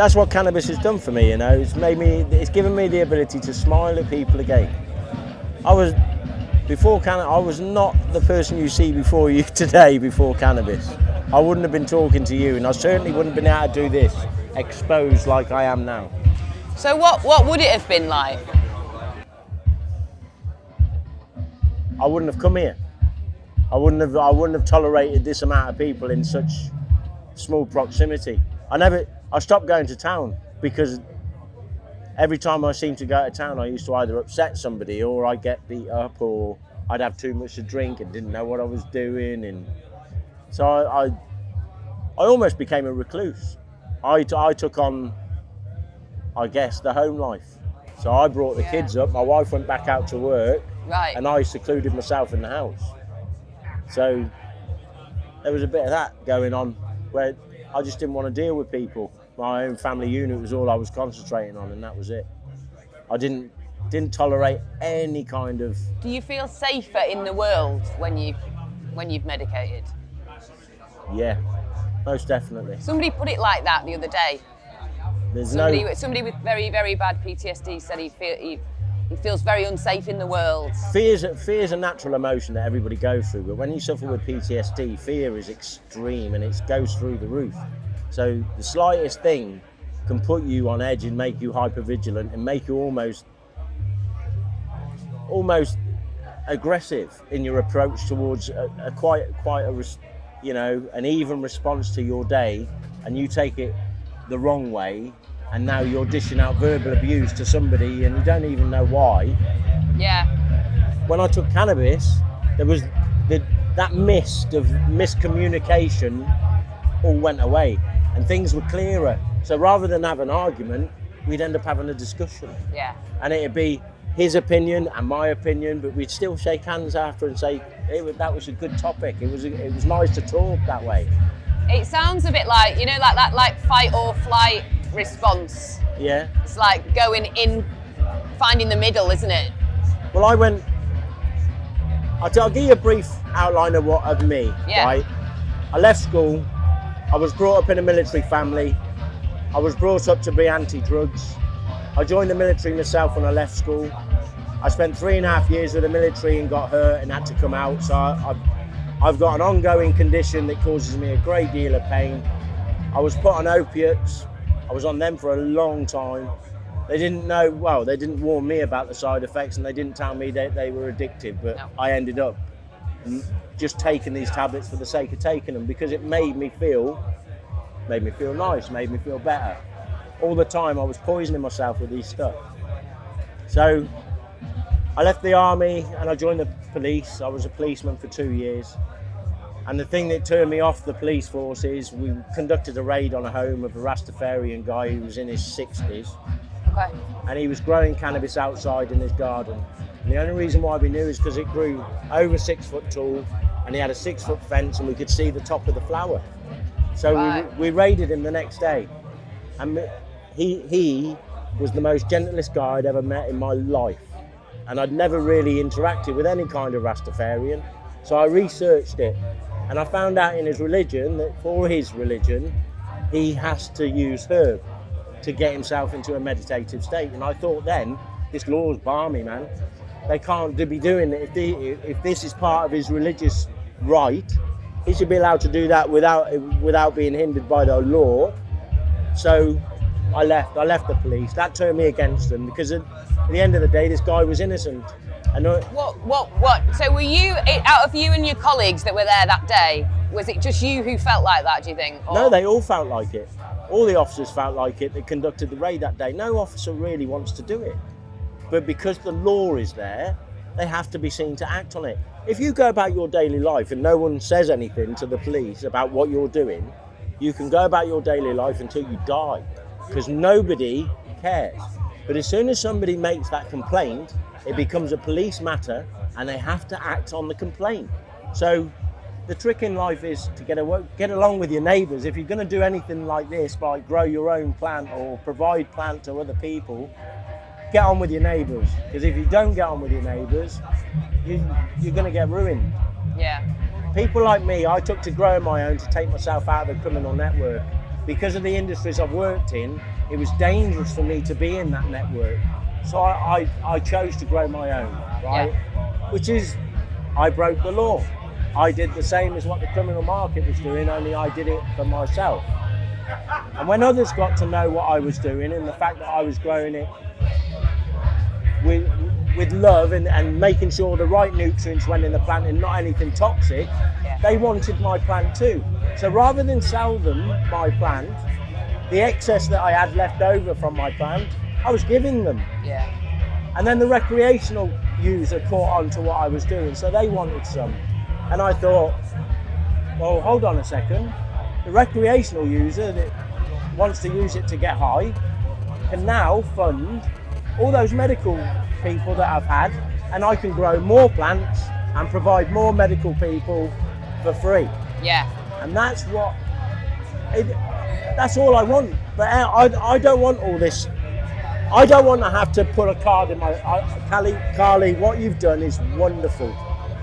that's what cannabis has done for me, you know. It's given me the ability to smile at people again. I was not the person you see before you today before cannabis. I wouldn't have been talking to you, and I certainly wouldn't have been able to do this, exposed like I am now. So what would it have been like? I wouldn't have come here. I wouldn't have tolerated this amount of people in such small proximity. I stopped going to town because every time I seemed to go to town, I used to either upset somebody, or I'd get beat up, or I'd have too much to drink and didn't know what I was doing, and so I almost became a recluse. I took on, I guess, the home life. So I brought the kids up. My wife went back out to work, right, and I secluded myself in the house. So there was a bit of that going on where I just didn't want to deal with people. My own family unit was all I was concentrating on, and that was it. I didn't tolerate any kind of... Do you feel safer in the world when you've medicated? Yeah, most definitely. Somebody put it like that the other day. Somebody with very, very bad PTSD said he feels very unsafe in the world. Fear's a natural emotion that everybody goes through, but when you suffer with PTSD, fear is extreme and it goes through the roof. So the slightest thing can put you on edge and make you hypervigilant and make you almost aggressive in your approach towards quite an even response to your day, and you take it the wrong way, and now you're dishing out verbal abuse to somebody and you don't even know why. Yeah. When I took cannabis, there was that mist of miscommunication all went away and things were clearer. So rather than have an argument, we'd end up having a discussion. Yeah. And it'd be his opinion and my opinion, but we'd still shake hands after and say, that was a good topic. It was nice to talk that way. It sounds a bit like, like fight or flight response. Yeah. It's like going in, finding the middle, isn't it? Well, I'll give you a brief outline of me, yeah. Right? I left school. I was brought up in a military family. I was brought up to be anti-drugs. I joined the military myself when I left school. I spent 3.5 years with the military and got hurt and had to come out. So I've got an ongoing condition that causes me a great deal of pain. I was put on opiates. I was on them for a long time. They didn't warn me about the side effects, and they didn't tell me that they were addictive, but no. I ended up just taking these tablets for the sake of taking them because it made me feel nice, made me feel better. All the time I was poisoning myself with these stuff. So I left the army and I joined the police. I was a policeman for 2 years. And the thing that turned me off the police force is we conducted a raid on a home of a Rastafarian guy who was in his 60s. Okay. And he was growing cannabis outside in his garden. And the only reason why we knew is because it grew over 6 foot tall and he had a 6 foot fence and we could see the top of the flower. So right. we raided him the next day. And he was the most gentlest guy I'd ever met in my life. And I'd never really interacted with any kind of Rastafarian. So I researched it. And I found out in his religion that for his religion, he has to use herb to get himself into a meditative state. And I thought then, this law's balmy, man. They can't be doing it. If this is part of his religious right, he should be allowed to do that without being hindered by the law. So I left the police. That turned me against them because at the end of the day, this guy was innocent. And What? So were you, out of you and your colleagues that were there that day, was it just you who felt like that, do you think? Or? No, they all felt like it. All the officers felt like it that conducted the raid that day. No officer really wants to do it. But because the law is there, they have to be seen to act on it. If you go about your daily life and no one says anything to the police about what you're doing, you can go about your daily life until you die, because nobody cares. But as soon as somebody makes that complaint, it becomes a police matter and they have to act on the complaint. So the trick in life is to get along with your neighbours. If you're going to do anything like this, like grow your own plant or provide plant to other people, get on with your neighbours. Because if you don't get on with your neighbours, you're going to get ruined. Yeah. People like me, I took to growing my own to take myself out of the criminal network. because of the industries I've worked in, it was dangerous for me to be in that network. So I chose to grow my own, right? Which is, I broke the law. I did the same as what the criminal market was doing, only I did it for myself. And when others got to know what I was doing and the fact that I was growing it with love and making sure the right nutrients went in the plant and not anything toxic, they wanted my plant too. So rather than sell them my plant, the excess that I had left over from my plant, I was giving them. Yeah. And then the recreational user caught on to what I was doing, so they wanted some. And I thought, well, hold on a second. The recreational user that wants to use it to get high can now fund all those medical people that I've had, and I can grow more plants and provide more medical people for free. Yeah. And that's that's all I want. But I don't want all this. I don't want to have to put a card in my... Carly, what you've done is wonderful,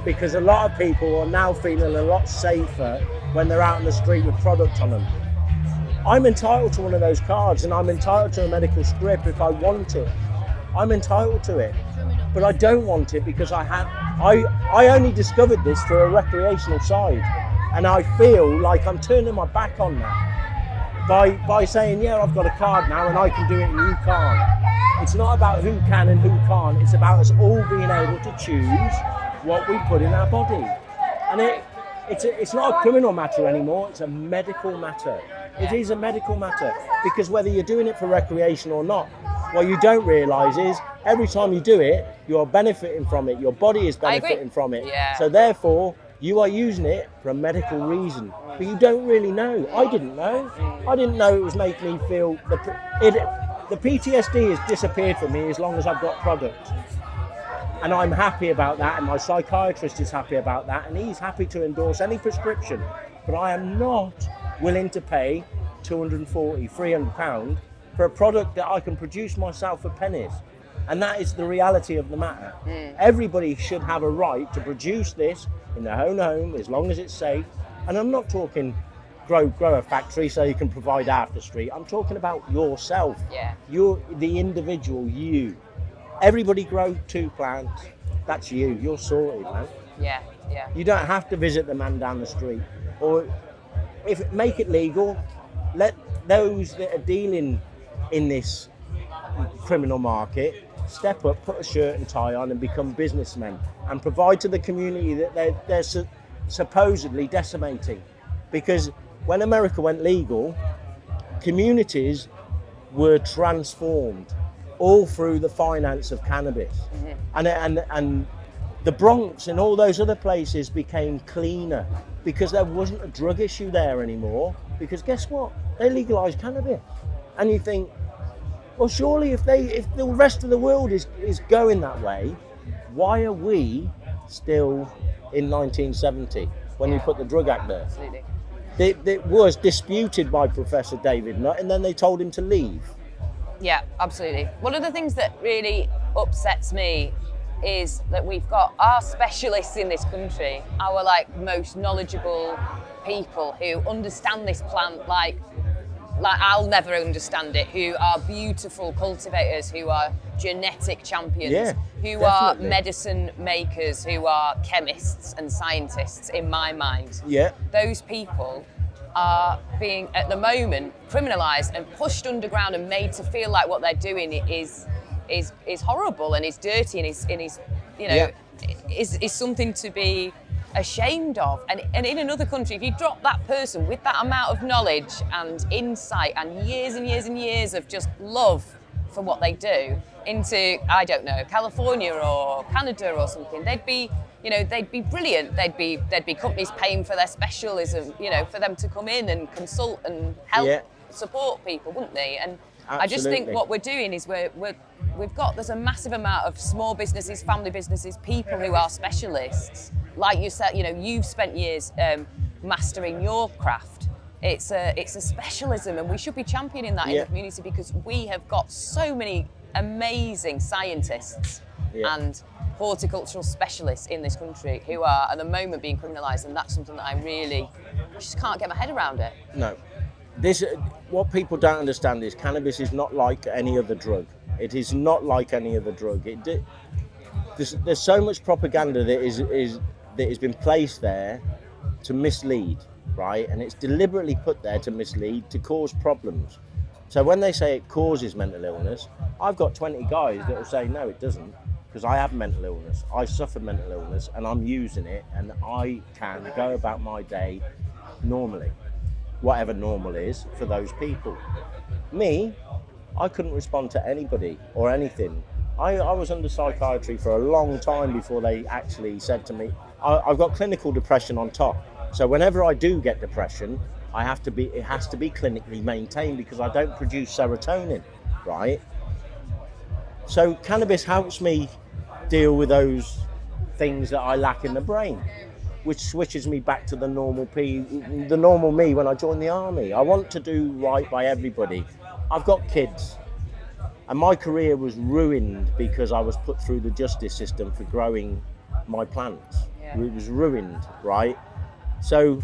because a lot of people are now feeling a lot safer when they're out in the street with product on them. I'm entitled to one of those cards, and I'm entitled to a medical script if I want it. I'm entitled to it, but I don't want it because I only discovered this through a recreational side, and I feel like I'm turning my back on that by saying, yeah, I've got a card now and I can do it and you can't. It's not about who can and who can't. It's about us all being able to choose what we put in our body. And it's not a criminal matter anymore, it's a medical matter. It is a medical matter, because whether you're doing it for recreation or not, what you don't realise is every time you do it, you're benefiting from it, your body is benefiting from it. Yeah. So therefore, you are using it for a medical reason, but you don't really know. I didn't know. I didn't know it was making me feel... The PTSD has disappeared from me as long as I've got product. And I'm happy about that, and my psychiatrist is happy about that, and he's happy to endorse any prescription. But I am not willing to pay £240, £300 for a product that I can produce myself for pennies. And that is the reality of the matter. Everybody should have a right to produce this in their own home as long as it's safe. And I'm not talking grow a factory so you can provide after street. I'm talking about yourself. Yeah. You're the individual, you. Everybody grow 2 plants. That's you. You're sorted, man. Yeah, yeah. You don't have to visit the man down the street. Or make it legal. Let those that are dealing in this criminal market step up, put a shirt and tie on and become businessmen and provide to the community that they're supposedly decimating. Because when America went legal, communities were transformed all through the finance of cannabis. And the Bronx and all those other places became cleaner because there wasn't a drug issue there anymore, because guess what? They legalized cannabis. And you think, well, surely if the rest of the world is going that way, why are we still in 1970 when we put the Drug Act there? Absolutely. It was disputed by Professor David Nutt, and then they told him to leave. Yeah, absolutely. One of the things that really upsets me is that we've got our specialists in this country, our most knowledgeable people who understand this plant like I'll never understand it, who are beautiful cultivators, who are genetic champions, who are medicine makers, who are chemists and scientists, in my mind. Yeah. Those people are being, at the moment, criminalised and pushed underground and made to feel like what they're doing is horrible and is dirty and is something to be ashamed of. And in another country, if you drop that person with that amount of knowledge and insight and years and years and years of just love for what they do into, I don't know, California or Canada or something, they'd be brilliant. There'd be companies paying for their specialism, for them to come in and consult and help support people, wouldn't they? And absolutely. I just think what we're doing is there's a massive amount of small businesses, family businesses, people who are specialists. Like you said, you've spent years mastering your craft. It's a specialism, and we should be championing that in the community, because we have got so many amazing scientists and horticultural specialists in this country who are at the moment being criminalised, and that's something that I just can't get my head around it. No. this, what people don't understand is cannabis is not like any other drug. It is not like any other drug. There's so much propaganda that has been placed there to mislead, right? And it's deliberately put there to mislead, to cause problems. So when they say it causes mental illness, I've got 20 guys that will say, no, it doesn't, because I have mental illness. I suffer mental illness and I'm using it and I can go about my day normally, whatever normal is for those people. Me, I couldn't respond to anybody or anything. I was under psychiatry for a long time before they actually said to me, I've got clinical depression on top. So whenever I do get depression, it has to be clinically maintained because I don't produce serotonin, right? So cannabis helps me deal with those things that I lack in the brain, which switches me back to the normal me when I joined the army. I want to do right by everybody. I've got kids. And my career was ruined because I was put through the justice system for growing my plants. Yeah. It was ruined, right? So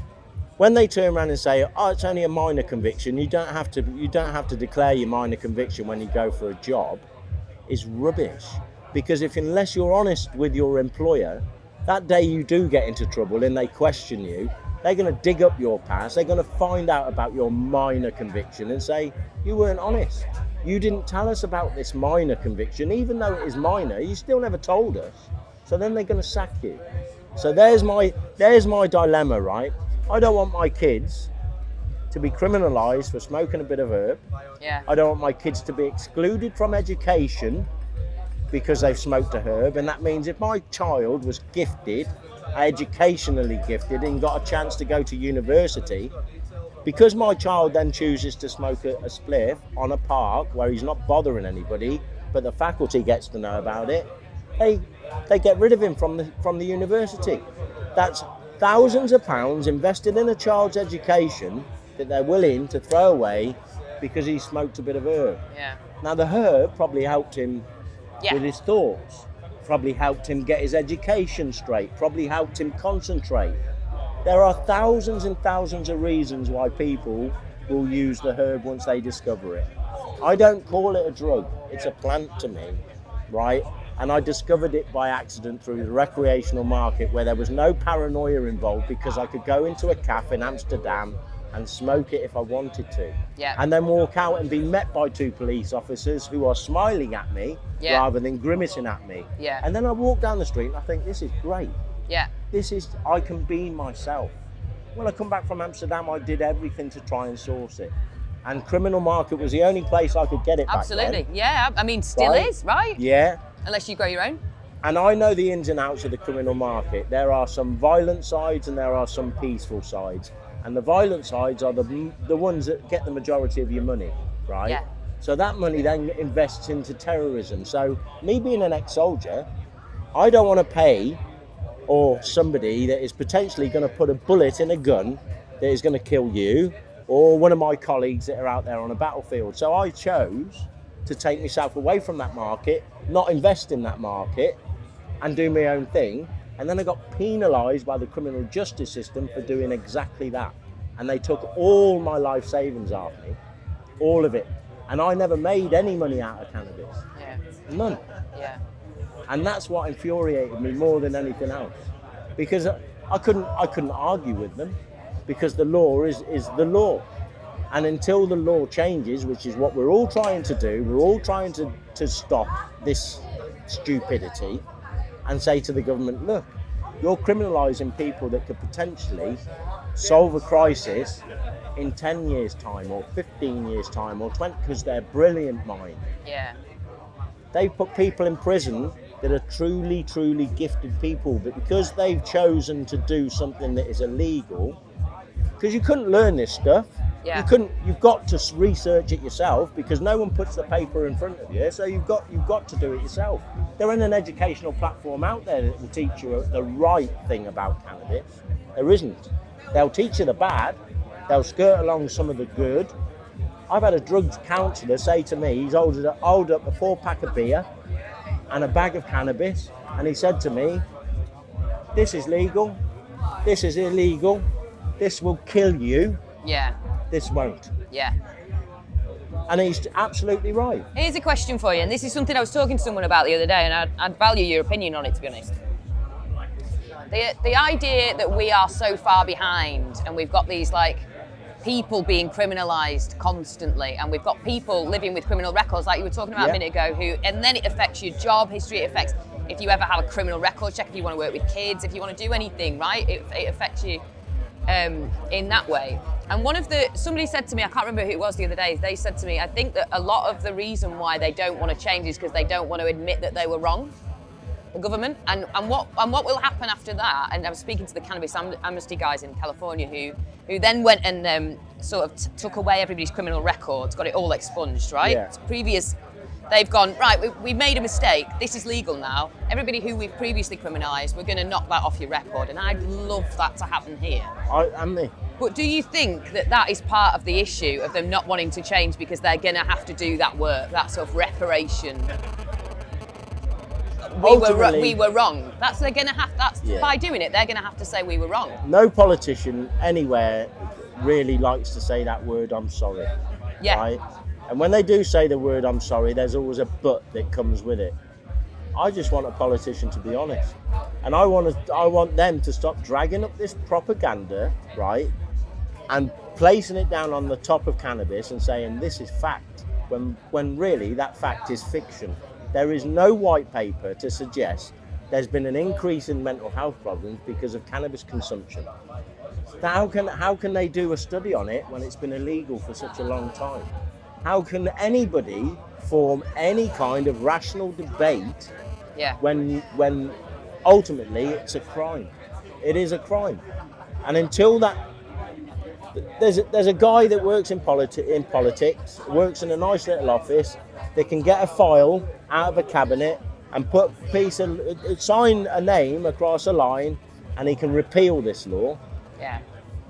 when they turn around and say, oh, it's only a minor conviction, you don't have to declare your minor conviction when you go for a job, is rubbish. Because unless you're honest with your employer, that day you do get into trouble and they question you, they're going to dig up your past, they're going to find out about your minor conviction and say, you weren't honest. You didn't tell us about this minor conviction, even though it is minor, you still never told us. So then they're going to sack you. So there's my dilemma, right? I don't want my kids to be criminalised for smoking a bit of herb. Yeah. I don't want my kids to be excluded from education because they've smoked a herb. And that means if my child was gifted, educationally gifted, and got a chance to go to university, because my child then chooses to smoke a spliff on a park where he's not bothering anybody, but the faculty gets to know about it, they get rid of him from the university. That's thousands of pounds invested in a child's education that they're willing to throw away because he smoked a bit of herb. Yeah. Now the herb probably helped him with his thoughts, probably helped him get his education straight, probably helped him concentrate. There are thousands and thousands of reasons why people will use the herb once they discover it. I don't call it a drug, it's a plant to me, right? And I discovered it by accident through the recreational market where there was no paranoia involved because I could go into a cafe in Amsterdam and smoke it if I wanted to. Yeah. And then walk out and be met by 2 police officers who are smiling at me rather than grimacing at me. Yeah. And then I walk down the street and I think, this is great. Yeah. I can be myself. When I come back from Amsterdam, I did everything to try and source it. And Criminal Market was the only place I could get it Absolutely. back then. Yeah, I mean, still is, right? Yeah. Unless you grow your own. And I know the ins and outs of the Criminal Market. There are some violent sides and there are some peaceful sides. And the violent sides are the ones that get the majority of your money, right? Yeah. So that money then invests into terrorism. So me being an ex-soldier, I don't want to pay or somebody that is potentially going to put a bullet in a gun that is going to kill you or one of my colleagues that are out there on a battlefield. So I chose to take myself away from that market, not invest in that market and do my own thing. And then I got penalised by the criminal justice system for doing exactly that. And they took all my life savings off me, all of it. And I never made any money out of cannabis. Yeah. None. Yeah. And that's what infuriated me more than anything else, because I couldn't argue with them, because the law is the law, and until the law changes, which is what we're all trying to do, we're all trying to stop this stupidity, and say to the government, look, you're criminalising people that could potentially solve a crisis in 10 years' time, or 15 years' time, or 20, because they're brilliant minds. Yeah. They put people in prison that are truly, truly gifted people, but because they've chosen to do something that is illegal, because you couldn't learn this stuff, you've got to research it yourself, because no one puts the paper in front of you, so you've got to do it yourself. There isn't an educational platform out there that will teach you the right thing about cannabis. There isn't. They'll teach you the bad, they'll skirt along some of the good. I've had a drugs counsellor say to me, he's hold up a 4-pack of beer and a bag of cannabis, and he said to me, this is legal, this is illegal, this will kill you, Yeah. this won't. Yeah. And he's absolutely right. Here's a question for you, and this is something I was talking to someone about the other day, and I'd value your opinion on it, to be honest. The idea that we are so far behind, and we've got these like people being criminalised constantly, and we've got people living with criminal records, like you were talking about a minute ago, and then it affects your job history, it affects if you ever have a criminal record check, if you want to work with kids, if you want to do anything, right? It affects you in that way. And somebody said to me, I can't remember who it was the other day, they said to me, I think that a lot of the reason why they don't want to change is because they don't want to admit that they were wrong, the government. And what will happen after that, and I was speaking to the Cannabis Amnesty guys in California who then went and sort of took away everybody's criminal records, got it all expunged, right? Yeah. They've gone, right, we made a mistake, this is legal now. Everybody who we've previously criminalised, we're going to knock that off your record. And I'd love that to happen here. But do you think that is part of the issue of them not wanting to change because they're going to have to do that work, that sort of reparation? We were wrong. By doing it, they're going to have to say we were wrong. No politician anywhere really likes to say that word, I'm sorry. Yeah. Right? And when they do say the word I'm sorry, there's always a but that comes with it. I just want a politician to be honest. And I want them to stop dragging up this propaganda, right? And placing it down on the top of cannabis and saying this is fact, when really that fact is fiction. There is no white paper to suggest there's been an increase in mental health problems because of cannabis consumption. How can they do a study on it when it's been illegal for such a long time? How can anybody form any kind of rational debate when ultimately it's a crime? It is a crime. And until that, there's a guy that works in politics, works in a nice little office, that can get a file out of a cabinet and sign a name across a line, and he can repeal this law. Yeah.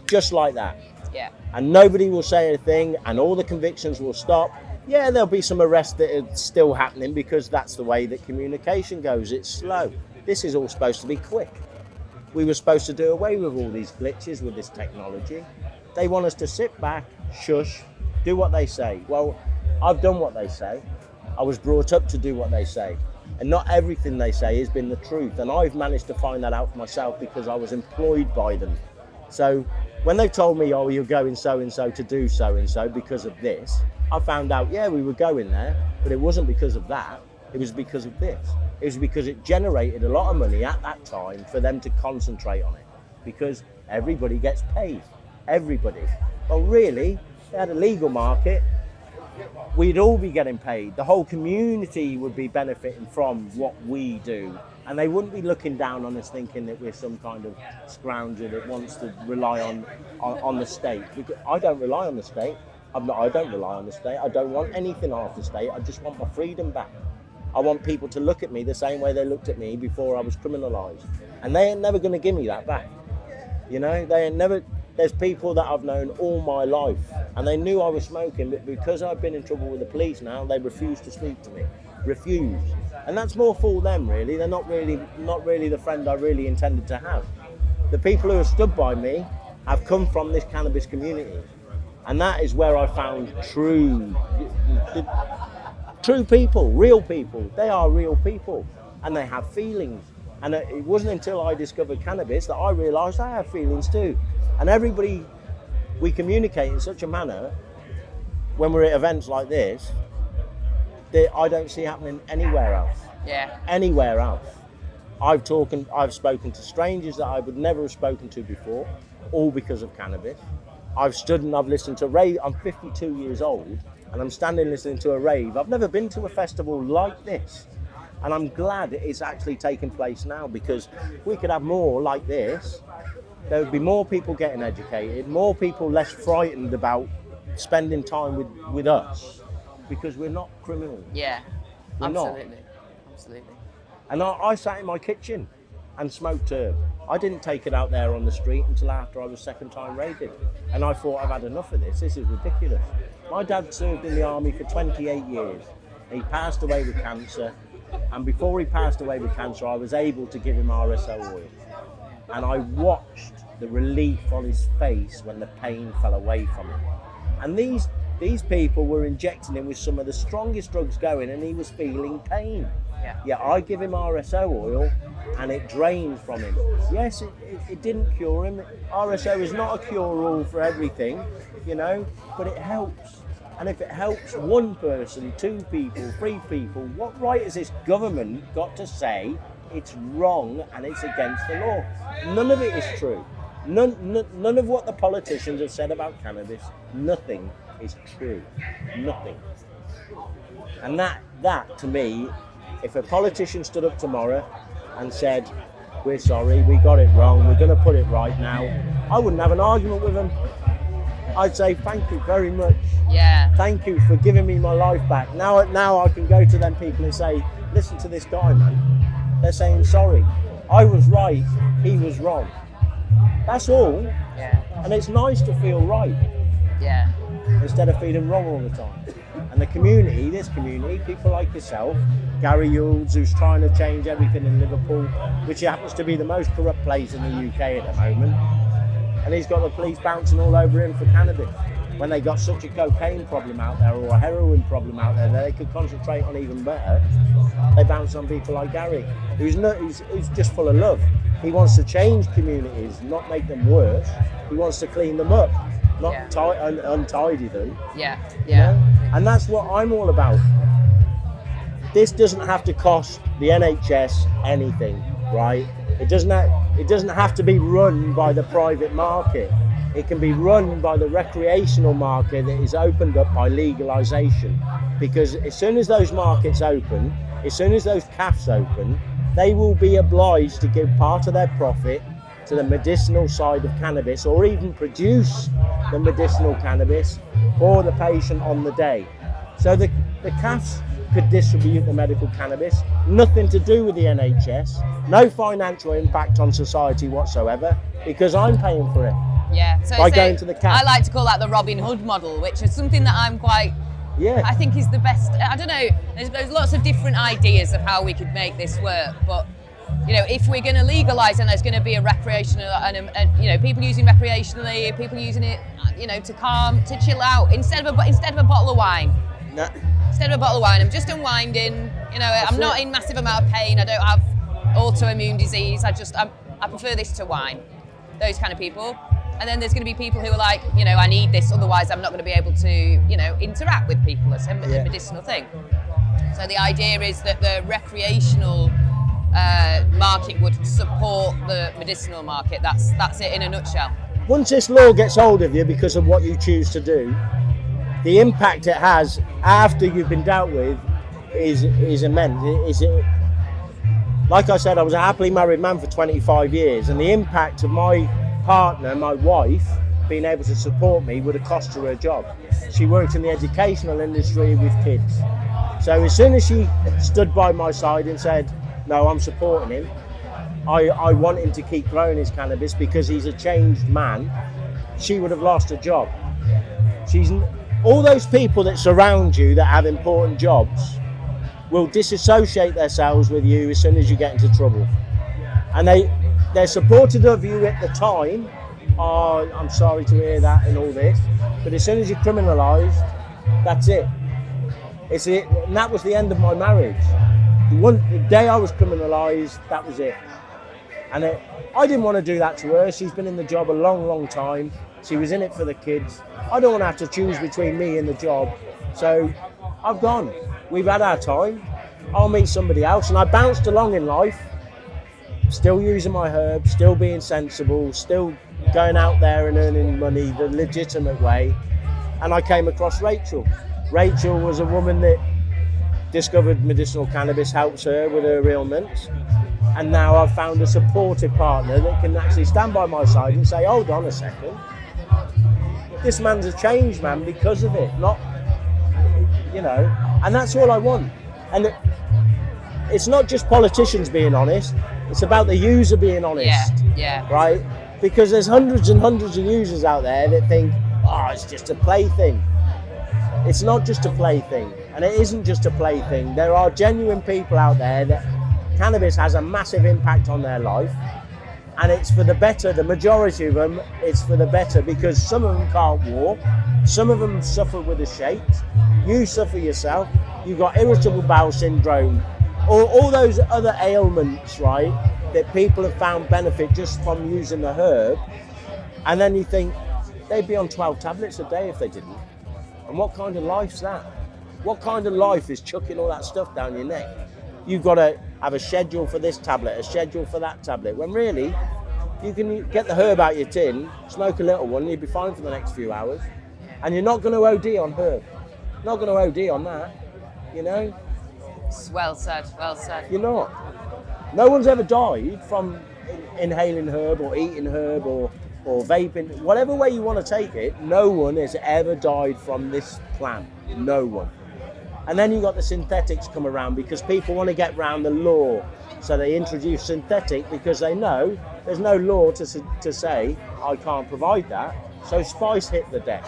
Just like that. Yeah. And nobody will say anything, and all the convictions will stop. Yeah, there'll be some arrests that are still happening because that's the way that communication goes. It's slow. This is all supposed to be quick. We were supposed to do away with all these glitches with this technology. They want us to sit back, shush, do what they say. Well, I've done what they say. I was brought up to do what they say. And not everything they say has been the truth. And I've managed to find that out for myself because I was employed by them. So when they've told me, oh, you're going so-and-so to do so-and-so because of this, I found out, yeah, we were going there, but it wasn't because of that. It was because of this. It was because it generated a lot of money at that time for them to concentrate on it. Because everybody gets paid. Everybody. Well, really, they had a legal market. We'd all be getting paid. The whole community would be benefiting from what we do. And they wouldn't be looking down on us thinking that we're some kind of scrounger that wants to rely on the state. Because I don't rely on the state. I don't rely on the state. I don't want anything off the state. I just want my freedom back. I want people to look at me the same way they looked at me before I was criminalised. And they ain't never going to give me that back. You know, they ain't never... There's people that I've known all my life, and they knew I was smoking, but because I've been in trouble with the police now, they refuse to speak to me. Refuse. And that's more for them, really. They're not really the friend I really intended to have. The people who have stood by me have come from this cannabis community. And that is where I found true people, real people. They are real people, and they have feelings. And it wasn't until I discovered cannabis that I realised I have feelings too. And everybody, we communicate in such a manner when we're at events like this that I don't see happening anywhere else. Yeah. Anywhere else. I've spoken to strangers that I would never have spoken to before, all because of cannabis. I've stood and I've listened to rave. I'm 52 years old and I'm standing listening to a rave. I've never been to a festival like this. And I'm glad it's actually taking place now, because we could have more like this. There would be more people getting educated, more people less frightened about spending time with us, because we're not criminals. Yeah, we're absolutely. Not. Absolutely. And I sat in my kitchen and smoked herb. I didn't take it out there on the street until after I was second time raided. And I thought, I've had enough of this. This is ridiculous. My dad served in the army for 28 years. He passed away with cancer. And before he passed away with cancer, I was able to give him RSO oil. And I watched the relief on his face when the pain fell away from him. And these people were injecting him with some of the strongest drugs going, and he was feeling pain. Yeah, I give him RSO oil and it drains from him. Yes, it didn't cure him. RSO is not a cure-all for everything, you know, but it helps. And if it helps one person, 2 people, 3 people, what right has this government got to say it's wrong and it's against the law? None of it is true. None of what the politicians have said about cannabis, nothing is true. Nothing. And that to me, if a politician stood up tomorrow and said, we're sorry, we got it wrong, we're going to put it right now, I wouldn't have an argument with them. I'd say, thank you very much. Yeah. Thank you for giving me my life back. Now I can go to them people and say, listen to this guy, man. They're saying sorry. I was right, he was wrong. That's all. Yeah. And it's nice to feel right. Yeah. Instead of feeling wrong all the time. And the community, this community, people like yourself, Gary Yules, who's trying to change everything in Liverpool, which happens to be the most corrupt place in the UK at the moment. And he's got the police bouncing all over him for cannabis. When they got such a cocaine problem out there or a heroin problem out there that they could concentrate on even better, they bounce on people like Gary, who's just full of love. He wants to change communities, not make them worse. He wants to clean them up, not untidy them. Yeah, yeah. You know? And that's what I'm all about. This doesn't have to cost the NHS anything, right? It doesn't have to be run by the private market. It can be run by the recreational market that is opened up by legalization. Because as soon as those markets open, as soon as those CAFs open, they will be obliged to give part of their profit to the medicinal side of cannabis, or even produce the medicinal cannabis for the patient on the day. So the CAFs could distribute the medical cannabis, nothing to do with the NHS, no financial impact on society whatsoever, because I'm paying for it. Yeah, so by going to the CAF. I like to call that the Robin Hood model, which is something that I'm quite, I think is the best. I don't know, there's lots of different ideas of how we could make this work, but you know, if we're going to legalise and there's going to be a recreational and you know, people using recreationally, people using it, you know, to calm, to chill out, instead of a bottle of wine. No. Instead of a bottle of wine, I'm just unwinding. You know, I'm not in massive amount of pain. I don't have autoimmune disease. I prefer this to wine. Those kind of people. And then there's going to be people who are like, you know, I need this, otherwise I'm not going to be able to, you know, interact with people. It's a medicinal thing. So the idea is that the recreational market would support the medicinal market. That's it in a nutshell. Once this law gets hold of you because of what you choose to do, the impact it has after you've been dealt with is immense. Like I said, I was a happily married man for 25 years, and the impact of my partner, my wife, being able to support me would have cost her job. She worked in the educational industry with kids. So as soon as she stood by my side and said, no, I'm supporting him, I want him to keep growing his cannabis because he's a changed man, she would have lost her job. All those people that surround you that have important jobs will disassociate themselves with you as soon as you get into trouble. And they're supportive of you at the time. Oh, I'm sorry to hear that and all this. But as soon as you're criminalised, that's it. And that was the end of my marriage. The day I was criminalised, that was it. And I didn't want to do that to her. She's been in the job a long, long time. She was in it for the kids. I don't want to have to choose between me and the job. So I've gone. We've had our time. I'll meet somebody else. And I bounced along in life, still using my herbs, still being sensible, still going out there and earning money the legitimate way. And I came across Rachel. Rachel was a woman that discovered medicinal cannabis helps her with her ailments. And now I've found a supportive partner that can actually stand by my side and say, hold on a second. This man's a changed man because of it, not, you know, and that's all I want. And it's not just politicians being honest, it's about the user being honest. Yeah. Right? Because there's hundreds and hundreds of users out there that think, oh, it's just a plaything. It's not just a plaything, and it isn't just a plaything. There are genuine people out there that cannabis has a massive impact on their life, And it's for the better. The majority of them, it's for the better, because some of them can't walk, some of them suffer with the shakes, you suffer yourself, you've got irritable bowel syndrome, all those other ailments, right, that people have found benefit just from using the herb. And then you think they'd be on 12 tablets a day if they didn't. And what kind of life's that? What kind of life is chucking all that stuff down your neck? You've got to have a schedule for this tablet, a schedule for that tablet, when really you can get the herb out your tin, smoke a little one, and you'll be fine for the next few hours. And you're not going to OD on herb. Not going to OD on that, you know? Well said, well said. You're not. No one's ever died from inhaling herb or eating herb or vaping. Whatever way you want to take it, no one has ever died from this plant. No one. And then you got the synthetics come around because people want to get around the law. So they introduce synthetic because they know there's no law to say, I can't provide that. So spice hit the deck,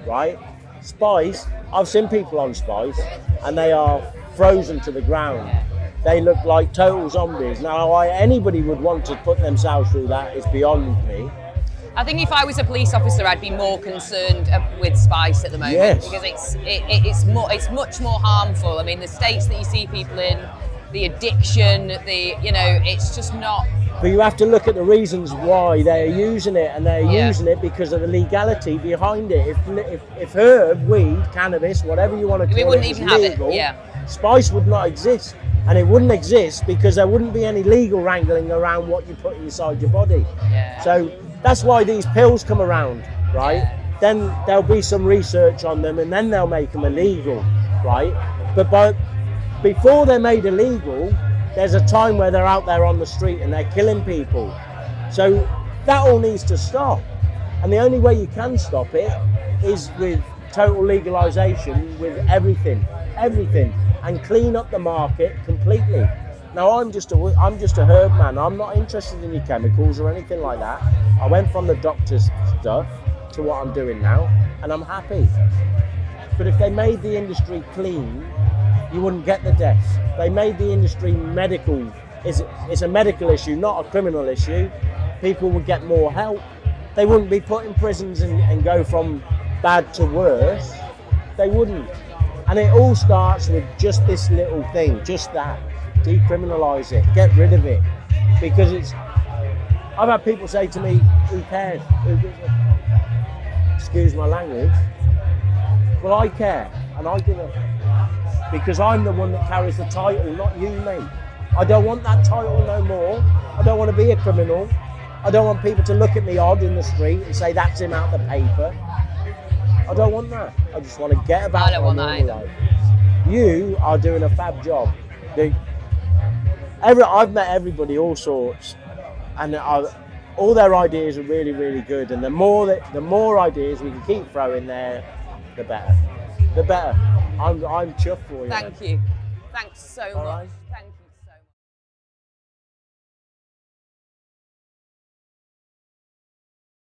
right? Spice, I've seen people on spice and they are frozen to the ground. They look like total zombies. Now, why anybody would want to put themselves through that is beyond me. I think if I was a police officer, I'd be more concerned with spice at the moment, yes, because it's much more harmful. I mean, the states that you see people in, the addiction, it's just not. But you have to look at the reasons why they're using it, and they're using it because of the legality behind it. If herb, weed, cannabis, whatever you want to call it, wouldn't is even legal, have it. Spice would not exist. And it wouldn't exist because there wouldn't be any legal wrangling around what you put inside your body. Yeah. So that's why these pills come around, right? Yeah. Then there'll be some research on them and then they'll make them illegal, right? But before they're made illegal, there's a time where they're out there on the street and they're killing people. So that all needs to stop. And the only way you can stop it is with total legalization, with everything, and clean up the market completely. Now I'm just a herb man. I'm not interested in your chemicals or anything like that. I went from the doctor's stuff to what I'm doing now, and I'm happy. But if they made the industry clean, you wouldn't get the deaths. They made the industry medical. It's a medical issue, not a criminal issue. People would get more help. They wouldn't be put in prisons and go from bad to worse. They wouldn't. And it all starts with just this little thing, just that. Decriminalise it, get rid of it. Because I've had people say to me, who cares? Excuse my language. Well, I care, and I give a, because I'm the one that carries the title, not you, mate. I don't want that title no more. I don't want to be a criminal. I don't want people to look at me odd in the street and say that's him out the paper. I don't want that. I just want to get about my normal life. You are doing a fab job. I've met everybody, all sorts, and all their ideas are really, really good. And the more ideas we can keep throwing there, the better. The better. I'm chuffed for you. Thank you. Thanks so much.